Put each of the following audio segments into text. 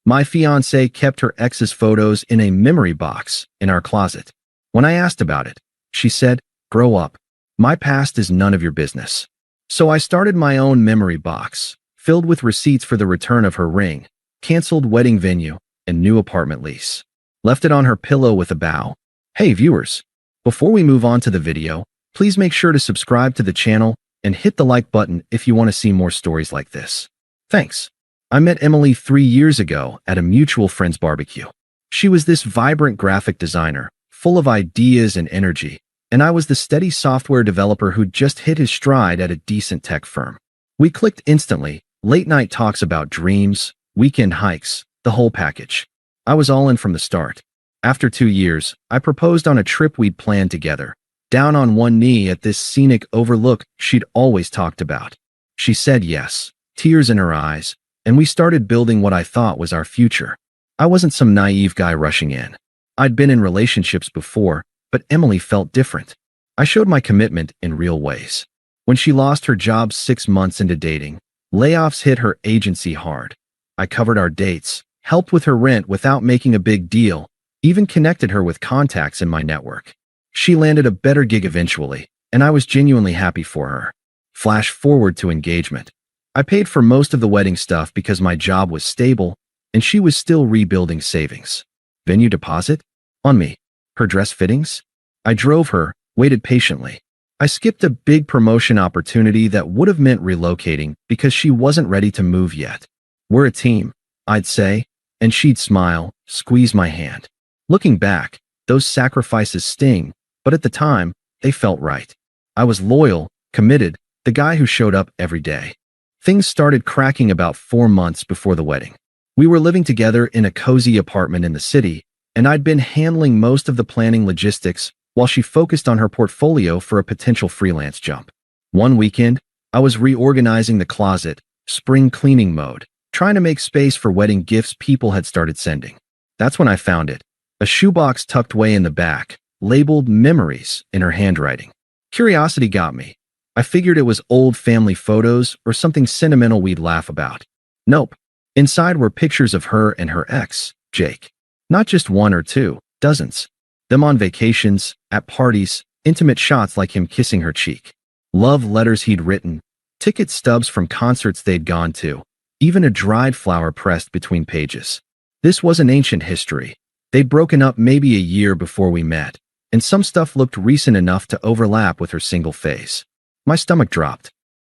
My fiancée kept her ex's photos in a memory box in our closet. When I asked about it, she said, "Grow up. My past is none of your business." So I started my own memory box, filled with receipts for the return of her ring, canceled wedding venue, and new apartment lease. Left it on her pillow with a bow. Hey viewers, before we move on to the video, please make sure to subscribe to the channel and hit the like button if you want to see more stories like this. Thanks. I met Emily 3 years ago at a mutual friend's barbecue. She was this vibrant graphic designer, full of ideas and energy, and I was the steady software developer who'd just hit his stride at a decent tech firm. We clicked instantly, late-night talks about dreams, weekend hikes, the whole package. I was all in from the start. After 2 years, I proposed on a trip we'd planned together, down on one knee at this scenic overlook she'd always talked about. She said yes, tears in her eyes, and we started building what I thought was our future. I wasn't some naive guy rushing in. I'd been in relationships before, but Emily felt different. I showed my commitment in real ways. When she lost her job 6 months into dating, layoffs hit her agency hard. I covered our dates, helped with her rent without making a big deal, even connected her with contacts in my network. She landed a better gig eventually, and I was genuinely happy for her. Flash forward to engagement. I paid for most of the wedding stuff because my job was stable, and she was still rebuilding savings. Venue deposit? On me. Her dress fittings? I drove her, waited patiently. I skipped a big promotion opportunity that would have meant relocating because she wasn't ready to move yet. We're a team, I'd say, and she'd smile, squeeze my hand. Looking back, those sacrifices sting, but at the time, they felt right. I was loyal, committed, the guy who showed up every day. Things started cracking about 4 months before the wedding. We were living together in a cozy apartment in the city, and I'd been handling most of the planning logistics while she focused on her portfolio for a potential freelance jump. One weekend, I was reorganizing the closet, spring cleaning mode, trying to make space for wedding gifts people had started sending. That's when I found it. A shoebox tucked way in the back, labeled Memories in her handwriting. Curiosity got me. I figured it was old family photos or something sentimental we'd laugh about. Nope. Inside were pictures of her and her ex, Jake. Not just one or two, dozens. Them on vacations, at parties, intimate shots like him kissing her cheek. Love letters he'd written, ticket stubs from concerts they'd gone to, even a dried flower pressed between pages. This wasn't ancient history. They'd broken up maybe a year before we met, and some stuff looked recent enough to overlap with her single phase. My stomach dropped.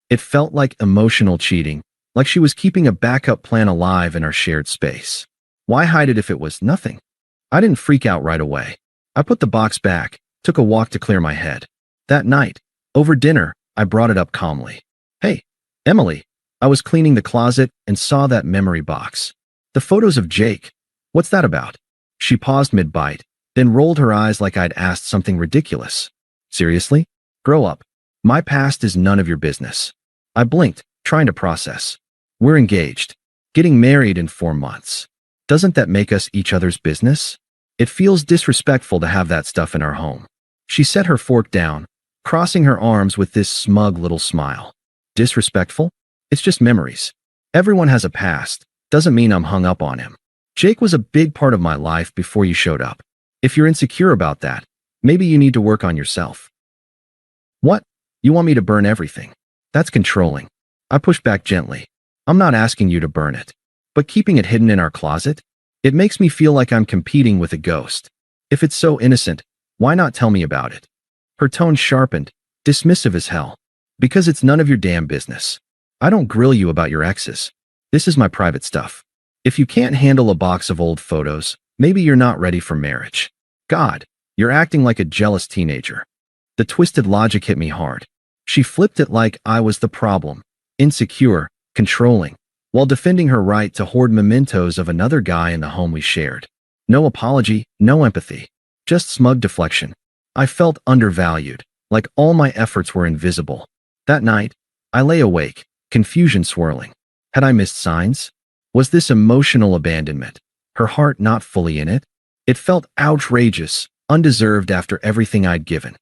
It felt like emotional cheating, like she was keeping a backup plan alive in our shared space. Why hide it if it was nothing? I didn't freak out right away. I put the box back, took a walk to clear my head. That night, over dinner, I brought it up calmly. Hey, Emily. I was cleaning the closet and saw that memory box. The photos of Jake. What's that about? She paused mid-bite, then rolled her eyes like I'd asked something ridiculous. Seriously? Grow up. My past is none of your business. I blinked, trying to process. We're engaged. Getting married in 4 months. Doesn't that make us each other's business? It feels disrespectful to have that stuff in our home. She set her fork down, crossing her arms with this smug little smile. Disrespectful? It's just memories. Everyone has a past. Doesn't mean I'm hung up on him. Jake was a big part of my life before you showed up. If you're insecure about that, maybe you need to work on yourself. What? You want me to burn everything? That's controlling. I pushed back gently. I'm not asking you to burn it. But keeping it hidden in our closet? It makes me feel like I'm competing with a ghost. If it's so innocent, why not tell me about it? Her tone sharpened, dismissive as hell. Because it's none of your damn business. I don't grill you about your exes. This is my private stuff. If you can't handle a box of old photos, maybe you're not ready for marriage. God, you're acting like a jealous teenager. The twisted logic hit me hard. She flipped it like I was the problem, insecure, controlling, while defending her right to hoard mementos of another guy in the home we shared. No apology, no empathy, just smug deflection. I felt undervalued, like all my efforts were invisible. That night, I lay awake, confusion swirling. Had I missed signs? Was this emotional abandonment, her heart not fully in it? It felt outrageous, undeserved after everything I'd given.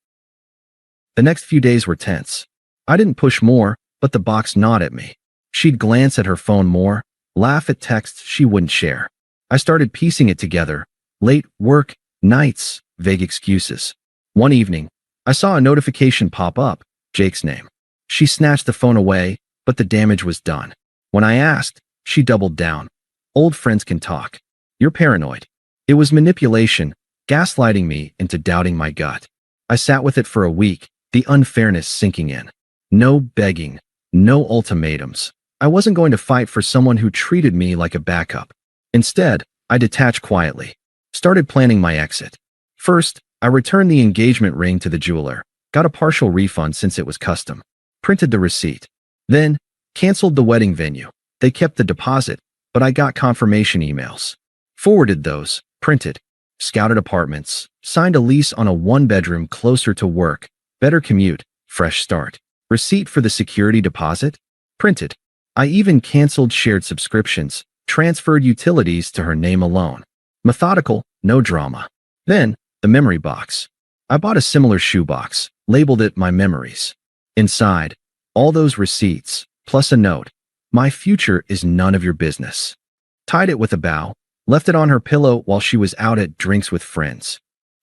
The next few days were tense. I didn't push more, but the box gnawed at me. She'd glance at her phone more, laugh at texts she wouldn't share. I started piecing it together. Late work, nights, vague excuses. One evening, I saw a notification pop up, Jake's name. She snatched the phone away, but the damage was done. When I asked, she doubled down. Old friends can talk. You're paranoid. It was manipulation, gaslighting me into doubting my gut. I sat with it for a week, the unfairness sinking in. No begging, no ultimatums. I wasn't going to fight for someone who treated me like a backup. Instead, I detached quietly. Started planning my exit. First, I returned the engagement ring to the jeweler. Got a partial refund since it was custom. Printed the receipt. Then, canceled the wedding venue. They kept the deposit, but I got confirmation emails. Forwarded those, printed. Scouted apartments. Signed a lease on a one-bedroom closer to work. Better commute. Fresh start. Receipt for the security deposit? Printed. I even canceled shared subscriptions. Transferred utilities to her name alone. Methodical, no drama. Then, the memory box. I bought a similar shoebox, labeled it My Memories. Inside, all those receipts, plus a note. My future is none of your business. Tied it with a bow, left it on her pillow while she was out at drinks with friends.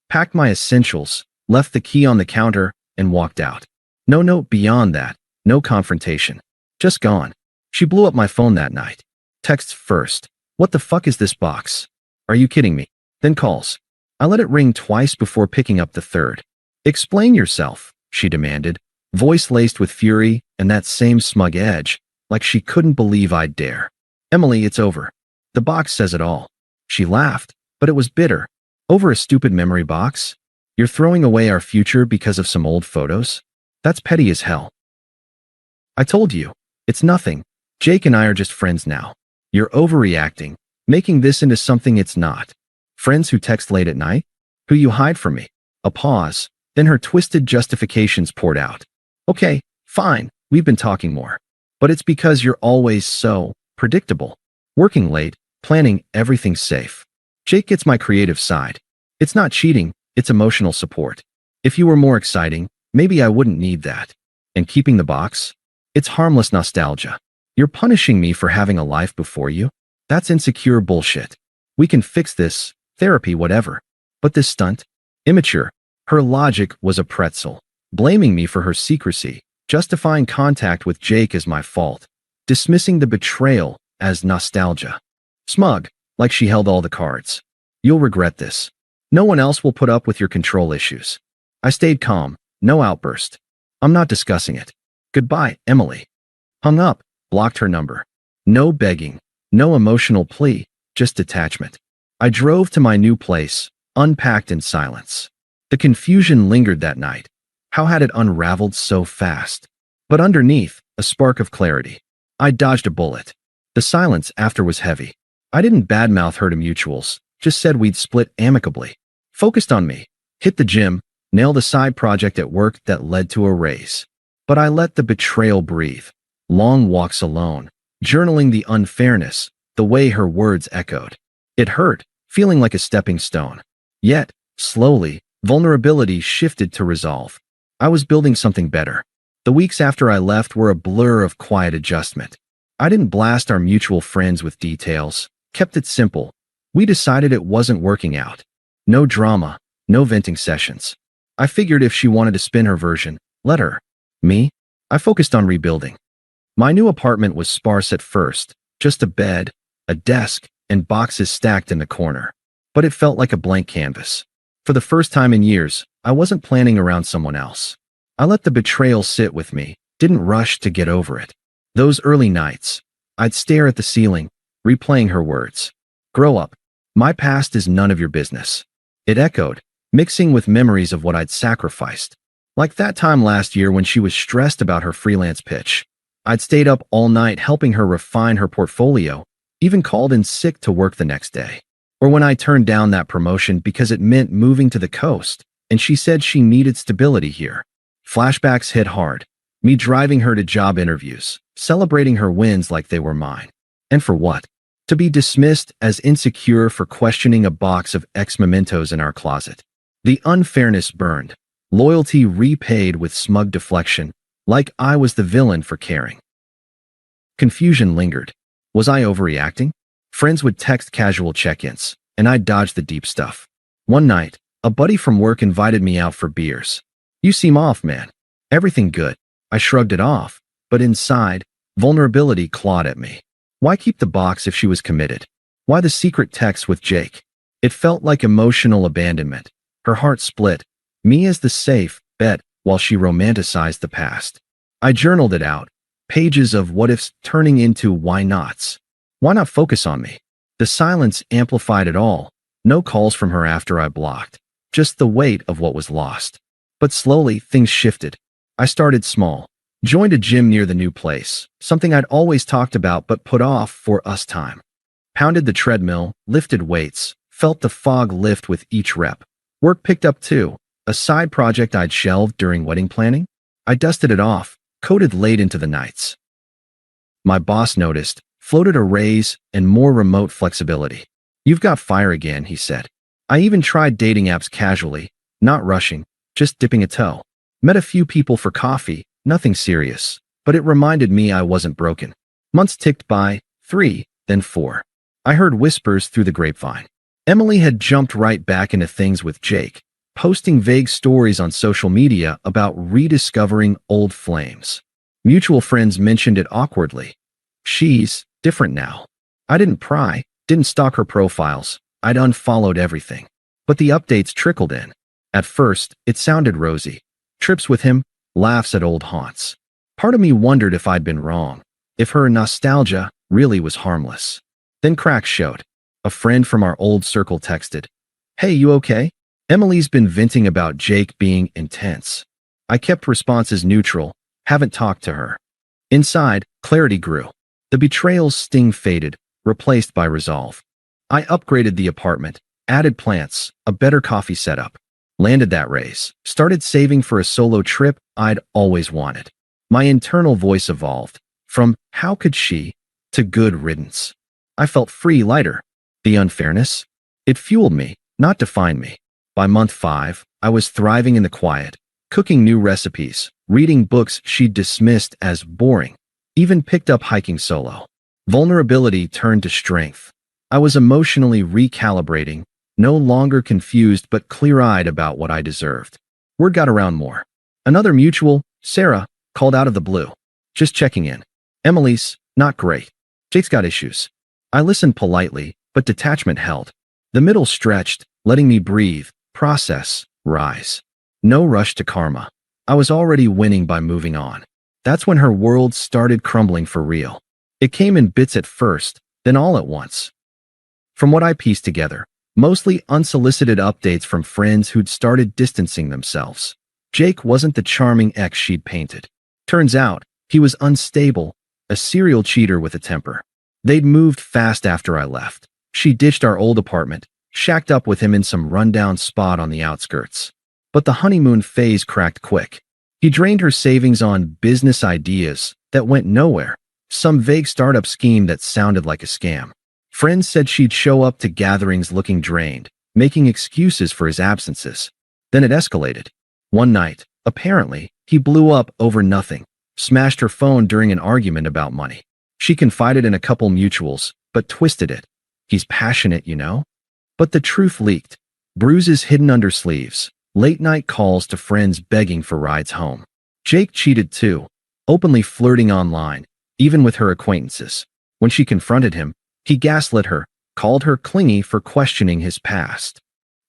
Packed my essentials, left the key on the counter, and walked out. No note beyond that, no confrontation. Just gone. She blew up my phone that night. Texts first. What the fuck is this box? Are you kidding me? Then calls. I let it ring twice before picking up the third. Explain yourself, she demanded, voice laced with fury and that same smug edge, like she couldn't believe I'd dare. Emily, it's over. The box says it all. She laughed, but it was bitter. Over a stupid memory box? You're throwing away our future because of some old photos? That's petty as hell. I told you. It's nothing. Jake and I are just friends now. You're overreacting, making this into something it's not. Friends who text late at night? Who you hide from me? A pause, then her twisted justifications poured out. Okay, fine, we've been talking more. But it's because you're always so predictable. Working late, planning everything safe. Jake gets my creative side. It's not cheating, it's emotional support. If you were more exciting, maybe I wouldn't need that. And keeping the box? It's harmless nostalgia. You're punishing me for having a life before you? That's insecure bullshit. We can fix this, therapy, whatever. But this stunt? Immature. Her logic was a pretzel. Blaming me for her secrecy, justifying contact with Jake as my fault, dismissing the betrayal as nostalgia. Smug, like she held all the cards. You'll regret this. No one else will put up with your control issues. I stayed calm, no outburst. I'm not discussing it. Goodbye, Emily. Hung up, blocked her number. No begging, no emotional plea, just detachment. I drove to my new place, unpacked in silence. The confusion lingered that night. How had it unraveled so fast? But underneath, a spark of clarity. I dodged a bullet. The silence after was heavy. I didn't badmouth her to mutuals, just said we'd split amicably. Focused on me, hit the gym, nailed a side project at work that led to a raise. But I let the betrayal breathe. Long walks alone, journaling the unfairness, the way her words echoed. It hurt, feeling like a stepping stone. Yet, slowly, vulnerability shifted to resolve. I was building something better. The weeks after I left were a blur of quiet adjustment. I didn't blast our mutual friends with details, kept it simple. We decided it wasn't working out. No drama, no venting sessions. I figured if she wanted to spin her version, let her. Me? I focused on rebuilding. My new apartment was sparse at first, just a bed, a desk, and boxes stacked in the corner. But it felt like a blank canvas. For the first time in years, I wasn't planning around someone else. I let the betrayal sit with me, didn't rush to get over it. Those early nights, I'd stare at the ceiling, replaying her words. Grow up. My past is none of your business. It echoed, mixing with memories of what I'd sacrificed. Like that time last year when she was stressed about her freelance pitch. I'd stayed up all night helping her refine her portfolio, even called in sick to work the next day. Or when I turned down that promotion because it meant moving to the coast, and she said she needed stability here. Flashbacks hit hard. Me driving her to job interviews, celebrating her wins like they were mine. And for what? To be dismissed as insecure for questioning a box of ex-mementos in our closet. The unfairness burned. Loyalty repaid with smug deflection, like I was the villain for caring. Confusion lingered. Was I overreacting? Friends would text casual check-ins, and I'd dodge the deep stuff. One night, a buddy from work invited me out for beers. "You seem off, man." "Everything good." I shrugged it off, but inside, vulnerability clawed at me. Why keep the box if she was committed? Why the secret text with Jake? It felt like emotional abandonment. Her heart split, me as the safe bet while she romanticized the past. I journaled it out, pages of what ifs turning into why nots. Why not focus on me? The silence amplified it all. No calls from her after I blocked. Just the weight of what was lost. But slowly, things shifted. I started small. Joined a gym near the new place, something I'd always talked about but put off for us time. Pounded the treadmill, lifted weights, felt the fog lift with each rep. Work picked up too, a side project I'd shelved during wedding planning. I dusted it off, coded late into the nights. My boss noticed, floated a raise and more remote flexibility. "You've got fire again," he said. I even tried dating apps casually, not rushing, just dipping a toe. Met a few people for coffee, nothing serious, but it reminded me I wasn't broken. Months ticked by, 3, then 4. I heard whispers through the grapevine. Emily had jumped right back into things with Jake, posting vague stories on social media about rediscovering old flames. Mutual friends mentioned it awkwardly. "She's different now." I didn't pry, didn't stalk her profiles. I'd unfollowed everything. But the updates trickled in. At first, it sounded rosy. Trips with him, laughs at old haunts. Part of me wondered if I'd been wrong, if her nostalgia really was harmless. Then cracks showed. A friend from our old circle texted, "Hey, you okay? Emily's been venting about Jake being intense." I kept responses neutral, haven't talked to her. Inside, clarity grew. The betrayal's sting faded, replaced by resolve. I upgraded the apartment, added plants, a better coffee setup. Landed that raise, started saving for a solo trip I'd always wanted. My internal voice evolved, from "how could she" to "good riddance." I felt free, lighter. The unfairness? It fueled me, not defined me. By month 5, I was thriving in the quiet, cooking new recipes, reading books she'd dismissed as boring, even picked up hiking solo. Vulnerability turned to strength. I was emotionally recalibrating, no longer confused but clear-eyed about what I deserved. Word got around more. Another mutual, Sarah, called out of the blue. "Just checking in. Emily's not great. Jake's got issues." I listened politely, but detachment held. The middle stretched, letting me breathe, process, rise. No rush to karma. I was already winning by moving on. That's when her world started crumbling for real. It came in bits at first, then all at once. From what I pieced together, mostly unsolicited updates from friends who'd started distancing themselves. Jake wasn't the charming ex she'd painted. Turns out, he was unstable, a serial cheater with a temper. They'd moved fast after I left. She ditched our old apartment, shacked up with him in some rundown spot on the outskirts. But the honeymoon phase cracked quick. He drained her savings on business ideas that went nowhere, some vague startup scheme that sounded like a scam. Friends said she'd show up to gatherings looking drained, making excuses for his absences. Then it escalated. One night, apparently, he blew up over nothing, smashed her phone during an argument about money. She confided in a couple mutuals, but twisted it. "He's passionate, you know?" But the truth leaked. Bruises hidden under sleeves, late-night calls to friends begging for rides home. Jake cheated too, openly flirting online, even with her acquaintances. When she confronted him, he gaslit her, called her clingy for questioning his past.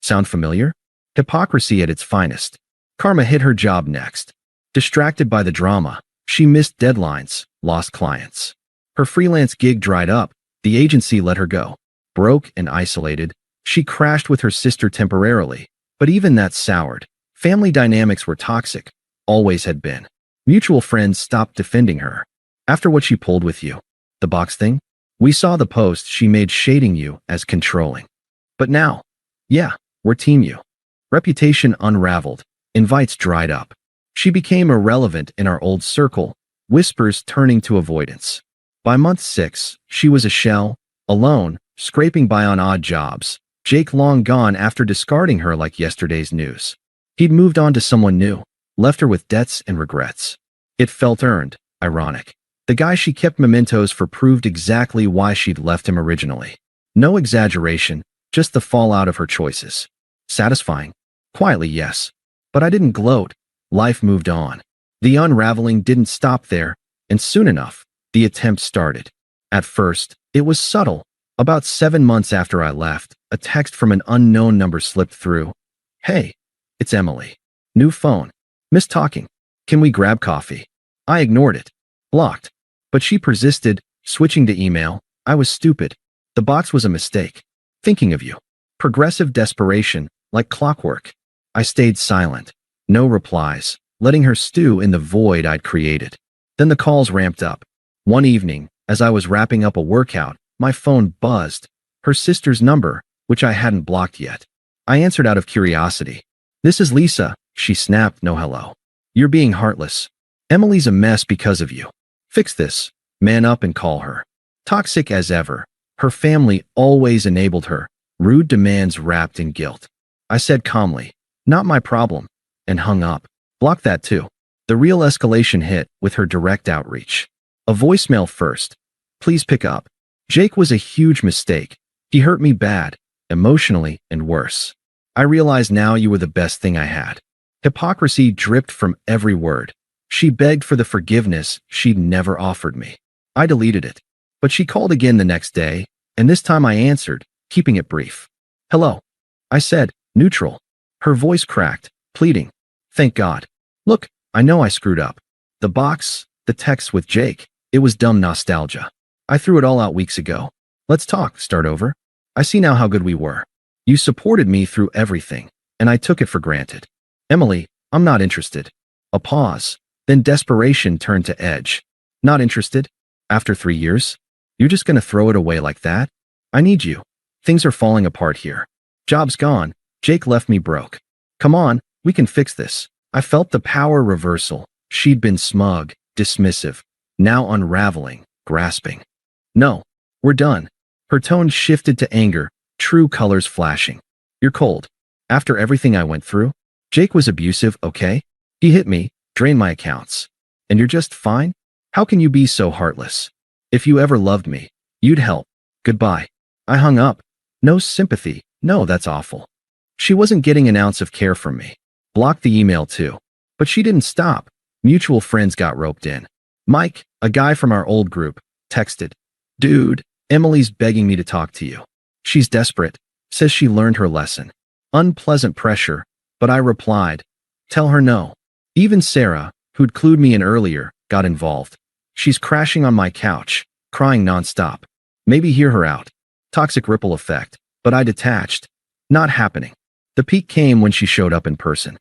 Sound familiar? Hypocrisy at its finest. Karma hit her job next. Distracted by the drama, she missed deadlines, lost clients. Her freelance gig dried up, the agency let her go. Broke and isolated, she crashed with her sister temporarily, but even that soured. Family dynamics were toxic, always had been. Mutual friends stopped defending her. After what she pulled with you, the box thing, we saw the post she made shading you as controlling. But now, yeah, we're team you. Reputation unraveled, invites dried up. She became irrelevant in our old circle, whispers turning to avoidance. By month 6, she was a shell, alone, scraping by on odd jobs. Jake long gone after discarding her like yesterday's news. He'd moved on to someone new, left her with debts and regrets. It felt earned, ironic. The guy she kept mementos for proved exactly why she'd left him originally. No exaggeration, just the fallout of her choices. Satisfying? Quietly, yes. But I didn't gloat. Life moved on. The unraveling didn't stop there, and soon enough, the attempt started. At first, it was subtle. About 7 months after I left, a text from an unknown number slipped through. Hey, it's Emily. New phone. Miss talking. Can we grab coffee? I ignored it. Blocked. But she persisted, switching to email. I was stupid. The box was a mistake. Thinking of you. Progressive desperation, like clockwork. I stayed silent. No replies, letting her stew in the void I'd created. Then the calls ramped up. One evening, as I was wrapping up a workout, my phone buzzed. Her sister's number, which I hadn't blocked yet. I answered out of curiosity. This is Lisa, she snapped, no hello. You're being heartless. Emily's a mess because of you. Fix this. Man up and call her. Toxic as ever. Her family always enabled her. Rude demands wrapped in guilt. I said calmly, not my problem, and hung up. Block that too. The real escalation hit with her direct outreach. A voicemail first. Please pick up. Jake was a huge mistake. He hurt me bad, emotionally, and worse. I realize now you were the best thing I had. Hypocrisy dripped from every word. She begged for the forgiveness she'd never offered me. I deleted it. But she called again the next day, and this time I answered, keeping it brief. Hello. I said, neutral. Her voice cracked, pleading. Thank God. Look, I know I screwed up. The box, the text with Jake, it was dumb nostalgia. I threw it all out weeks ago. Let's talk, start over. I see now how good we were. You supported me through everything, and I took it for granted. Emily, I'm not interested. A pause, then desperation turned to edge. Not interested? After 3 years? You're just gonna throw it away like that? I need you. Things are falling apart here. Job's gone. Jake left me broke. Come on, we can fix this. I felt the power reversal. She'd been smug, dismissive, now unraveling, grasping. No, we're done. Her tone shifted to anger, true colors flashing. You're cold. After everything I went through? Jake was abusive, okay? He hit me, drained my accounts. And you're just fine? How can you be so heartless? If you ever loved me, you'd help. Goodbye. I hung up. No sympathy. No, that's awful. She wasn't getting an ounce of care from me. Blocked the email too. But she didn't stop. Mutual friends got roped in. Mike, a guy from our old group, texted. Dude, Emily's begging me to talk to you. She's desperate. Says she learned her lesson. Unpleasant pressure, but I replied. Tell her no. Even Sarah, who'd clued me in earlier, got involved. She's crashing on my couch, crying nonstop. Maybe hear her out. Toxic ripple effect. But I detached. Not happening. The peak came when she showed up in person.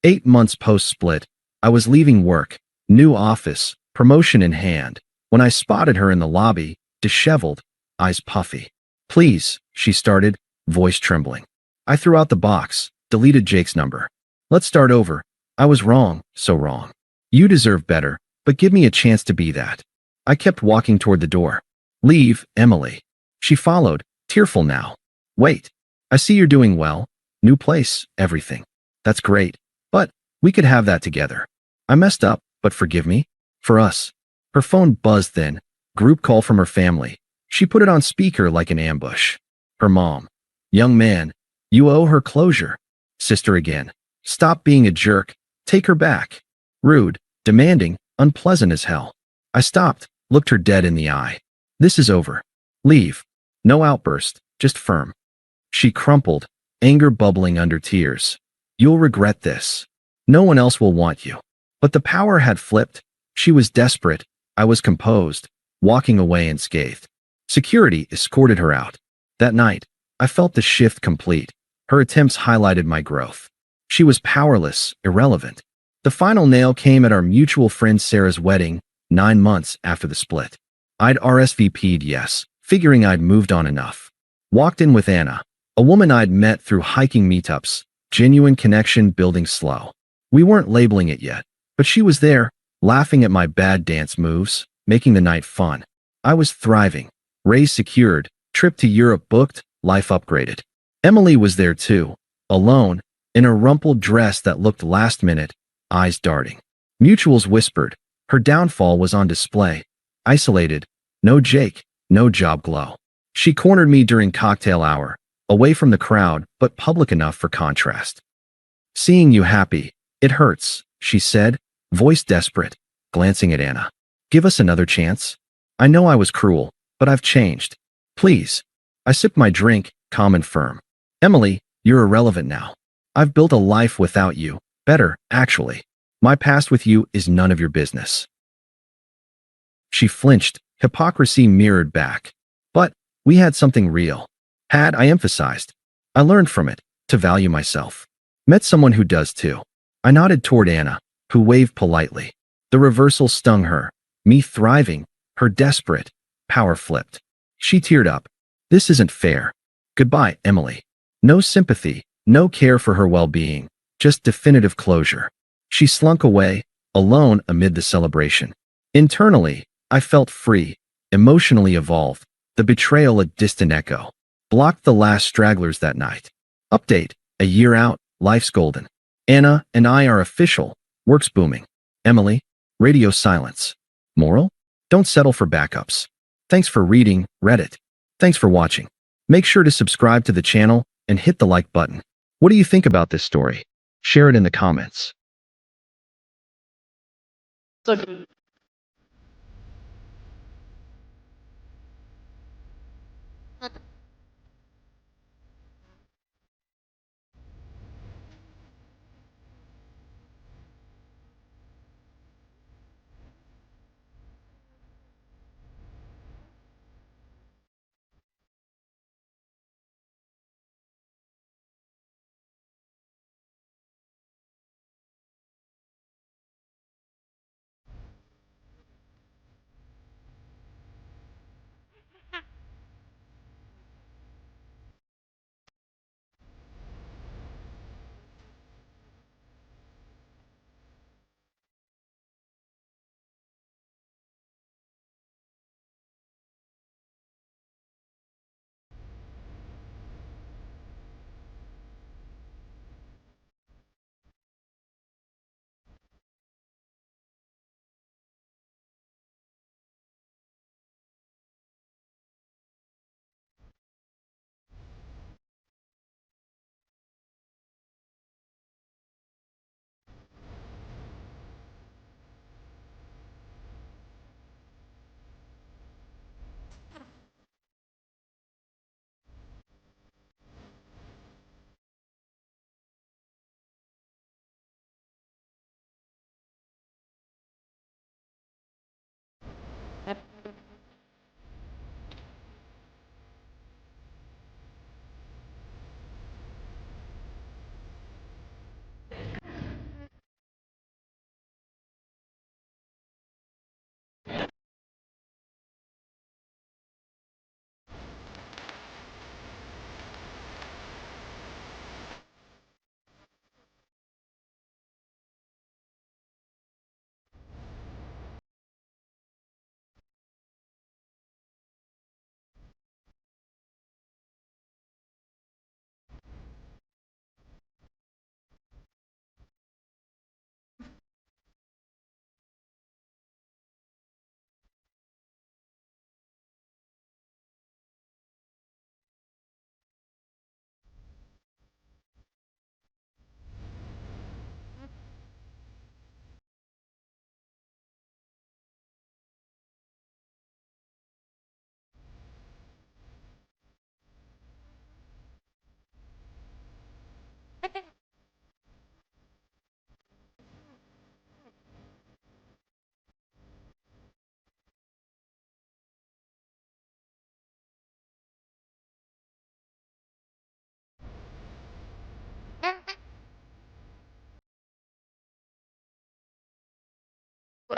8 months post-split, I was leaving work, new office, promotion in hand, when I spotted her in the lobby, disheveled, eyes puffy. Please, she started, voice trembling. I threw out the box, deleted Jake's number. Let's start over. I was wrong, so wrong. You deserve better, but give me a chance to be that. I kept walking toward the door. Leave, Emily. She followed, tearful now. Wait. I see you're doing well. New place, everything. That's great. But we could have that together. I messed up, but forgive me. For us. Her phone buzzed then. Group call from her family. She put it on speaker like an ambush. Her mom. Young man. You owe her closure. Sister again. Stop being a jerk. Take her back. Rude. Demanding. Unpleasant as hell. I stopped. Looked her dead in the eye. This is over. Leave. No outburst. Just firm. She crumpled, anger bubbling under tears. You'll regret this. No one else will want you. But the power had flipped. She was desperate. I was composed, walking away unscathed. Security escorted her out. That night, I felt the shift complete. Her attempts highlighted my growth. She was powerless, irrelevant. The final nail came at our mutual friend Sarah's wedding, 9 months after the split. I'd RSVP'd yes, figuring I'd moved on enough. Walked in with Anna, a woman I'd met through hiking meetups, genuine connection building slow. We weren't labeling it yet, but she was there, laughing at my bad dance moves, making the night fun. I was thriving, raise secured, trip to Europe booked, life upgraded. Emily was there too, alone, in a rumpled dress that looked last minute, eyes darting. Mutuals whispered, Her downfall was on display. Isolated. No Jake. No job glow. She cornered me during cocktail hour, away from the crowd, but public enough for contrast. Seeing you happy, it hurts, she said, voice desperate, glancing at Anna. Give us another chance? I know I was cruel, but I've changed. Please. I sipped my drink, calm and firm. Emily, you're irrelevant now. I've built a life without you. Better, actually. My past with you is none of your business. She flinched, hypocrisy mirrored back. But we had something real. Had, I emphasized. I learned from it, to value myself. Met someone who does too. I nodded toward Anna, who waved politely. The reversal stung her. Me thriving, her desperate. Power flipped. She teared up. This isn't fair. Goodbye, Emily. No sympathy, no care for her well-being, just definitive closure. She slunk away, alone amid the celebration. Internally, I felt free, emotionally evolved. The betrayal a distant echo. Blocked the last stragglers that night. Update, a year out, life's golden. Anna and I are official, work's booming. Emily, radio silence. Moral? Don't settle for backups. Thanks for reading, Reddit. Thanks for watching. Make sure to subscribe to the channel and hit the like button. What do you think about this story? Share it in the comments. So